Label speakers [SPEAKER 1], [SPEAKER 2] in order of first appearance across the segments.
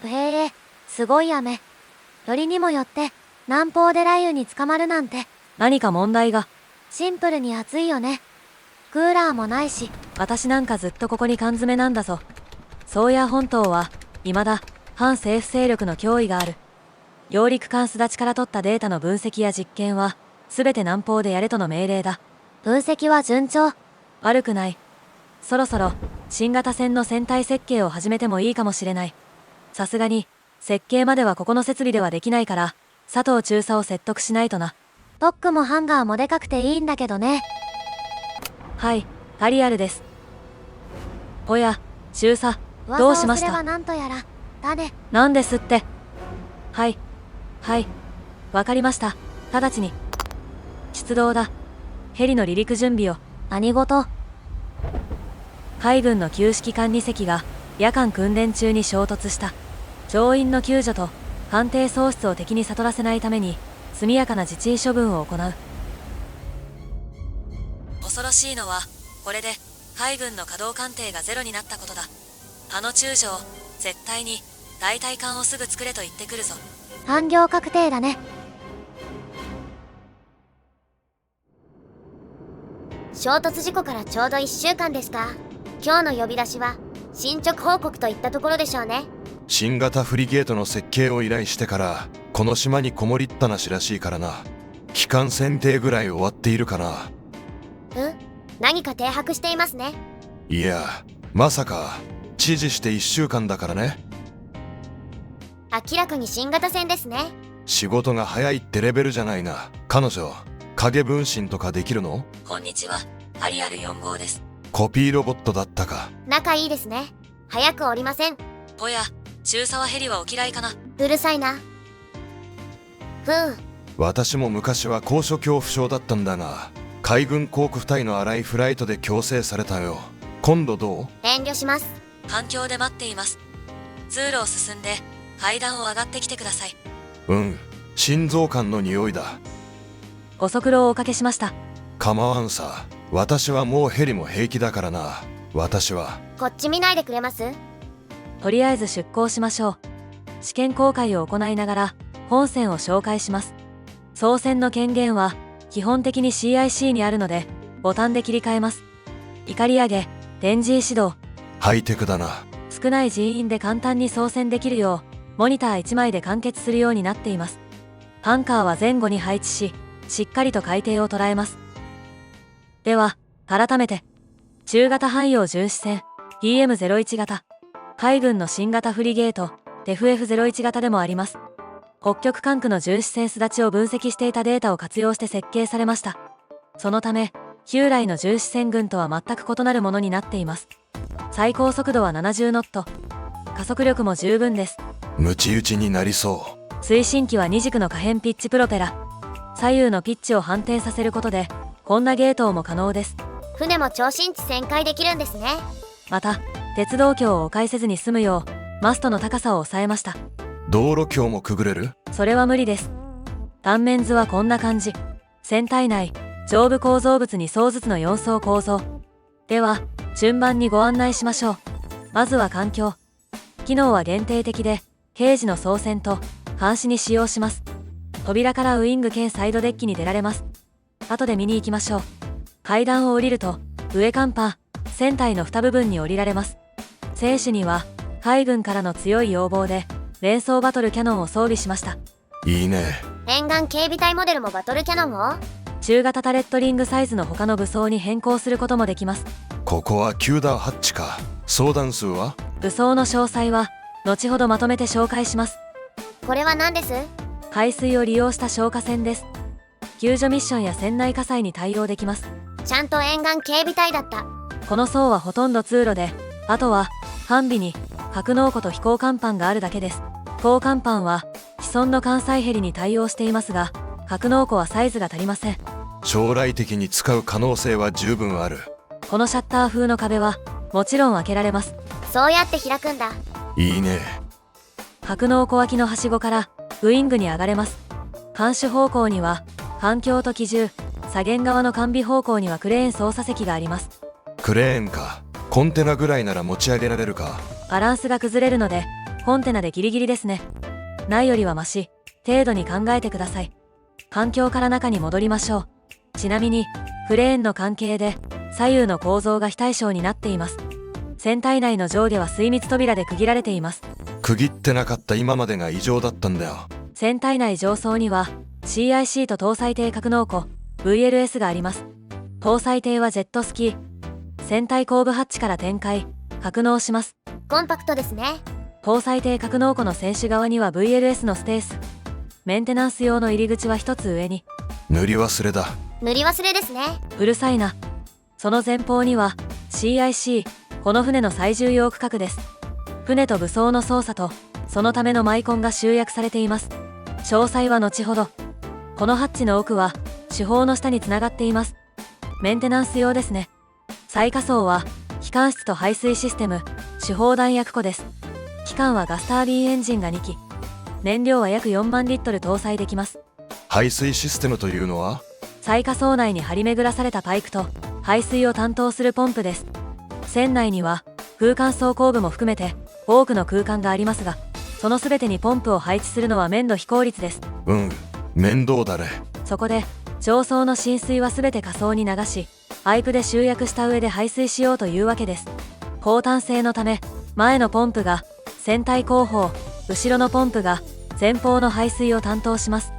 [SPEAKER 1] へえ、すごい雨。よりにもよって南方で雷雨に捕まるなんて。
[SPEAKER 2] 何か問題が。
[SPEAKER 1] シンプルに暑いよね。クーラーもないし。
[SPEAKER 2] 私なんかずっとここに缶詰なんだぞ。宗谷本島は未だ反政府勢力の脅威がある。揚陸艦すだちから取ったデータの分析や実験は全て南方でやれとの命令だ。
[SPEAKER 1] 分析は順調。
[SPEAKER 2] 悪くない。そろそろ新型船の船体設計を始めてもいいかもしれない。さすがに設計まではここの設備ではできないから佐藤中佐を説得しないとな。
[SPEAKER 1] ドックもハンガーもでかくていいんだけどね。
[SPEAKER 2] はい、アリアルです。おや、中佐、どうしました？
[SPEAKER 1] 噂をすればなんとやら。だね。
[SPEAKER 2] なんですって。はい、わかりました。直ちに出動だ。ヘリの離陸準備を。
[SPEAKER 1] 何事？
[SPEAKER 2] 海軍の旧式艦2隻が夜間訓練中に衝突した。乗員の救助と艦艇喪失を敵に悟らせないために速やかな自治処分を行う。恐ろしいのはこれで海軍の稼働艦艇がゼロになったことだ。あの中将絶対に代替艦をすぐ作れと言ってくるぞ。
[SPEAKER 1] 産業確定だね。
[SPEAKER 3] 衝突事故からちょうど1週間ですか。今日の呼び出しは進捗報告といったところでしょうね。
[SPEAKER 4] 新型フリゲートの設計を依頼してからこの島にこもりったなしらしいからな。機関選定ぐらい終わっているかな。
[SPEAKER 3] 何か停泊していますね。
[SPEAKER 4] いや、まさか知事して1週間だからね。
[SPEAKER 3] 明らかに新型船ですね。
[SPEAKER 4] 仕事が早いってレベルじゃないな。彼女影分身とかできるの？
[SPEAKER 2] こんにちは、アリアル4号です。
[SPEAKER 4] コピーロボットだったか。
[SPEAKER 3] 仲いいですね。早く降りません。
[SPEAKER 2] おや、中佐はヘリはお嫌いかな。
[SPEAKER 3] うるさいな。
[SPEAKER 4] 私も昔は高所恐怖症だったんだが海軍航空隊の荒いフライトで強制されたよ。今度どう？
[SPEAKER 3] 遠慮します。
[SPEAKER 2] 環境で待っています。通路を進んで階段を上がってきてください。
[SPEAKER 4] 心臓感の匂いだ。
[SPEAKER 2] ご足労をおかけしました。
[SPEAKER 4] 構わんさ。私はもうヘリも平気だからな。私は。
[SPEAKER 3] こっち見ないでくれます？
[SPEAKER 2] とりあえず出港しましょう。試験航海を行いながら本船を紹介します。操船の権限は基本的に CIC にあるのでボタンで切り替えます。怒り上げ、電磁指導。
[SPEAKER 4] ハイテクだな。
[SPEAKER 2] 少ない人員で簡単に操船できるようモニター1枚で完結するようになっています。ハンカーは前後に配置ししっかりと海底を捉えます。では改めて中型汎用巡視船 PM01 型、海軍の新型フリゲート TEFF01 型でもあります。北極管区の巡視船すだちを分析していたデータを活用して設計されました。そのため旧来の巡視船群とは全く異なるものになっています。最高速度は70ノット、加速力も十分です。
[SPEAKER 4] ムチ打ちになりそ
[SPEAKER 2] う。推進機は2軸の可変ピッチプロペラ、左右のピッチを反転させることでこんなゲートも可能です。
[SPEAKER 3] 船も超深地旋回できるんですね。
[SPEAKER 2] また鉄道橋を迂回せずに済むようマストの高さを抑えました。
[SPEAKER 4] 道路橋もくぐれる？
[SPEAKER 2] それは無理です。断面図はこんな感じ。船体内上部構造物に層ずつの4層構造。では順番にご案内しましょう。まずは環境。機能は限定的で平時の操船と監視に使用します。扉からウイング兼サイドデッキに出られます。後で見に行きましょう。階段を降りると上甲板、船体の2部分に降りられます。船首には海軍からの強い要望で連装バトルキャノンを装備しました。
[SPEAKER 4] いいね。
[SPEAKER 3] 沿岸警備隊モデルもバトルキャノンを？
[SPEAKER 2] 中型タレットリングサイズの他の武装に変更することもできます。
[SPEAKER 4] ここはキューダーハッチか。相談数は？
[SPEAKER 2] 武装の詳細は後ほどまとめて紹介します。
[SPEAKER 3] これは何です？
[SPEAKER 2] 海水を利用した消火船です。救助ミッションや船内火災に対応できます。
[SPEAKER 3] ちゃんと沿岸警備隊だった。
[SPEAKER 2] この層はほとんど通路で、あとは完備に格納庫と飛行甲板があるだけです。飛行甲板は既存の艦載ヘリに対応していますが格納庫はサイズが足りません。
[SPEAKER 4] 将来的に使う可能性は十分ある。
[SPEAKER 2] このシャッター風の壁はもちろん開けられます。
[SPEAKER 3] そうやって開くんだ。
[SPEAKER 4] いいね。
[SPEAKER 2] 格納庫脇のはしごからウイングに上がれます。監視方向には環境と機銃、左舷側の完備方向にはクレーン操作席があります。
[SPEAKER 4] クレーンか。コンテナぐらいなら持ち上げられるか。
[SPEAKER 2] バランスが崩れるのでコンテナでギリギリですね。ないよりはマシ程度に考えてください。環境から中に戻りましょう。ちなみにクレーンの関係で左右の構造が非対称になっています。船体内の上下は水密扉で区切られています。
[SPEAKER 4] 区切ってなかった今までが異常だったんだよ。
[SPEAKER 2] 船体内上層には CIC と搭載艇格納庫 VLS があります。搭載艇はジェットスキー。船体後部ハッチから展開格納します。
[SPEAKER 3] コンパクトですね。
[SPEAKER 2] 搭載艇格納庫の船首側には VLS のスペース。メンテナンス用の入り口は一つ上に。
[SPEAKER 4] 塗り忘れだ。
[SPEAKER 3] 塗り忘れですね。
[SPEAKER 2] うるさいな。その前方には CIC、 この船の最重要区画です。船と武装の操作とそのためのマイコンが集約されています。詳細は後ほど。このハッチの奥は主砲の下につながっています。メンテナンス用ですね。最下層は機関室と排水システム、主砲弾薬庫です。機関はガスタービンエンジンが2機。燃料は約4万リットル搭載できます。
[SPEAKER 4] 排水システムというのは？
[SPEAKER 2] 最下層内に張り巡らされたパイプと排水を担当するポンプです。船内には空間走行部も含めて多くの空間がありますが、その全てにポンプを配置するのは面倒非効率です。
[SPEAKER 4] 面倒だね。
[SPEAKER 2] そこで上層の浸水は全て下層に流し、パイプで集約した上で排水しようというわけです。高端性のため、前のポンプが船体後方、後ろのポンプが前方の排水を担当します。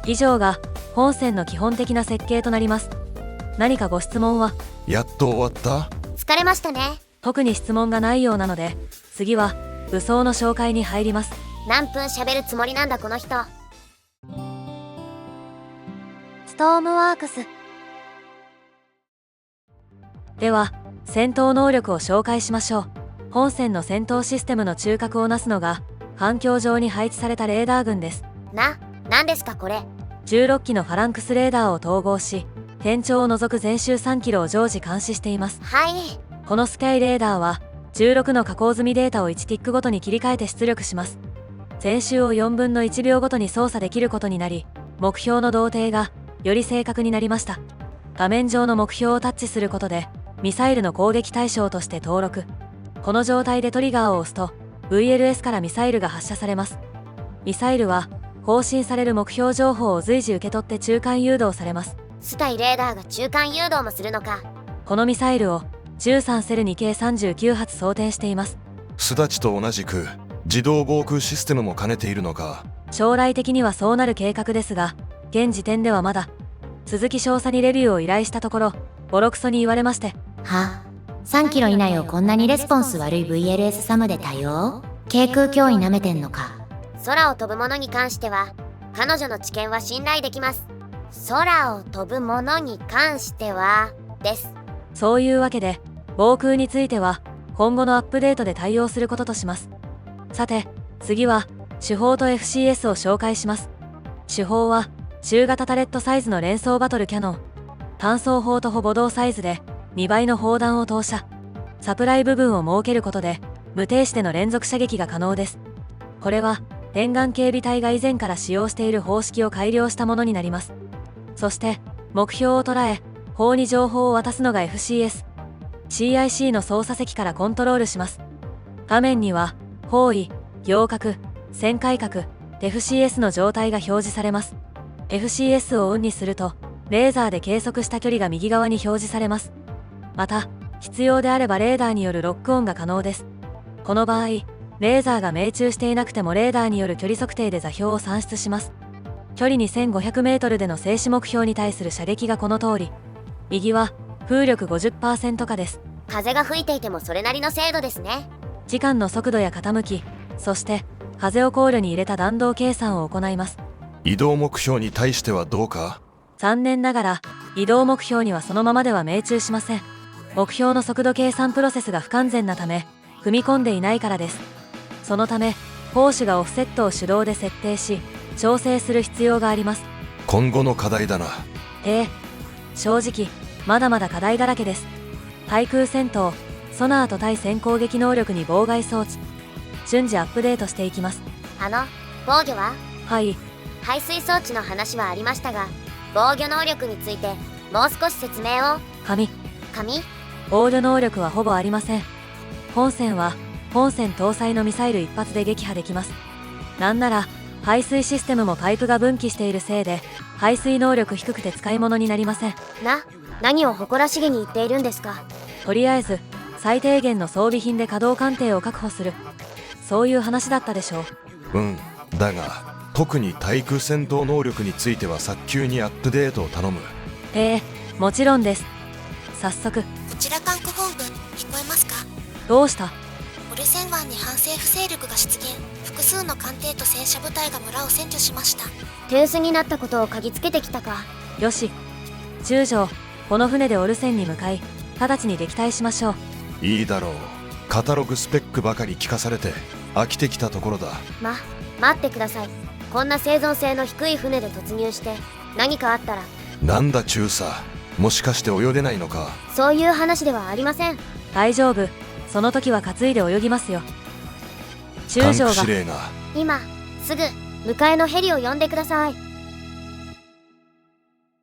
[SPEAKER 2] 以上が本船の基本的な設計となります。何かご質問は？
[SPEAKER 4] やっと終わった？
[SPEAKER 3] 疲れましたね。
[SPEAKER 2] 特に質問がないようなので、次は武装の紹介に入ります。
[SPEAKER 3] 何分喋るつもりなんだこの人。
[SPEAKER 1] ストームワークス。
[SPEAKER 2] では戦闘能力を紹介しましょう。本船の戦闘システムの中核をなすのが環境上に配置されたレーダー群です。
[SPEAKER 3] 何ですかこれ。
[SPEAKER 2] 16機のファランクスレーダーを統合し、天頂を除く全周3キロを常時監視しています。
[SPEAKER 3] はい。
[SPEAKER 2] このスカイレーダーは16の加工済みデータを1ティックごとに切り替えて出力します。全周を4分の1秒ごとに操作できることになり、目標の同定がより正確になりました。画面上の目標をタッチすることでミサイルの攻撃対象として登録。この状態でトリガーを押すと VLS からミサイルが発射されます。ミサイルは更新される目標情報を随時受け取って中間誘導されます。
[SPEAKER 3] スカイレーダーが中間誘導もするのか。
[SPEAKER 2] このミサイルを13セルに計39発装填しています。
[SPEAKER 4] スダチと同じく自動防空システムも兼ねているのか。
[SPEAKER 2] 将来的にはそうなる計画ですが、現時点ではまだ。鈴木少佐にレビューを依頼したところ、ボロクソに言われまして。
[SPEAKER 5] は3キロ以内をこんなにレスポンス悪い VLS サムで対応？軽空脅威なめてんのか。
[SPEAKER 3] 空を飛ぶものに関しては彼女の知見は信頼できます。空を飛ぶものに関してはです。
[SPEAKER 2] そういうわけで防空については今後のアップデートで対応することとします。さて次は主砲と FCS を紹介します。主砲は中型タレットサイズの連装バトルキャノン。単装砲とほぼ同サイズで2倍の砲弾を投射。サプライ部分を設けることで無停止での連続射撃が可能です。これは沿岸警備隊が以前から使用している方式を改良したものになります。そして目標を捉え砲に情報を渡すのが FCS。CIC の操作席からコントロールします。画面には方位、仰角、旋回角、FCS の状態が表示されます。FCS をオンにするとレーザーで計測した距離が右側に表示されます。また必要であればレーダーによるロックオンが可能です。この場合レーザーが命中していなくてもレーダーによる距離測定で座標を算出します。距離 2500 メートルでの静止目標に対する射撃がこの通り。右は風力 50% 下です。
[SPEAKER 3] 風が吹いていてもそれなりの精度ですね。
[SPEAKER 2] 時間の速度や傾き、そして風を考慮に入れた弾道計算を行います。
[SPEAKER 4] 移動目標に対してはどうか？
[SPEAKER 2] 残念ながら移動目標にはそのままでは命中しません。目標の速度計算プロセスが不完全なため組み込んでいないからです。そのため砲手がオフセットを手動で設定し調整する必要があります。
[SPEAKER 4] 今後の課題だな。
[SPEAKER 2] 正直まだまだ課題だらけです。対空戦闘、ソナーと対戦攻撃能力に妨害装置、順次アップデートしていきます。
[SPEAKER 3] 防御は？
[SPEAKER 2] はい。
[SPEAKER 3] 排水装置の話はありましたが、防御能力についてもう少し説明を。
[SPEAKER 2] 紙
[SPEAKER 3] 紙？
[SPEAKER 2] 防御能力はほぼありません。本船は本船搭載のミサイル一発で撃破できます。なんなら排水システムもパイプが分岐しているせいで排水能力低くて使い物になりません。
[SPEAKER 3] 何を誇らしげに言っているんですか。
[SPEAKER 2] とりあえず最低限の装備品で稼働艦艇を確保する、そういう話だったでしょう。
[SPEAKER 4] だが特に対空戦闘能力については早急にアップデートを頼む。
[SPEAKER 2] もちろんです。早速。
[SPEAKER 6] こちら管区本部、聞こえますか？
[SPEAKER 2] どうした？
[SPEAKER 6] オルセン湾に反政府勢力が出現。複数の艦艇と戦車部隊が村を占拠しました。
[SPEAKER 3] 手薄になったことを嗅ぎつけてきたか。
[SPEAKER 2] よし、中将、この船でオルセンに向かい直ちに撃退しましょう。
[SPEAKER 4] いいだろう。カタログスペックばかり聞かされて飽きてきたところだ。
[SPEAKER 3] 待ってください。こんな生存性の低い船で突入して何かあったら。
[SPEAKER 4] なんだ中佐、もしかして泳げないのか。
[SPEAKER 3] そういう話ではありません。
[SPEAKER 2] 大丈夫、その時は担いで泳ぎますよ。中将が。
[SPEAKER 4] 管区司令が
[SPEAKER 3] 今すぐ迎えのヘリを呼んでください。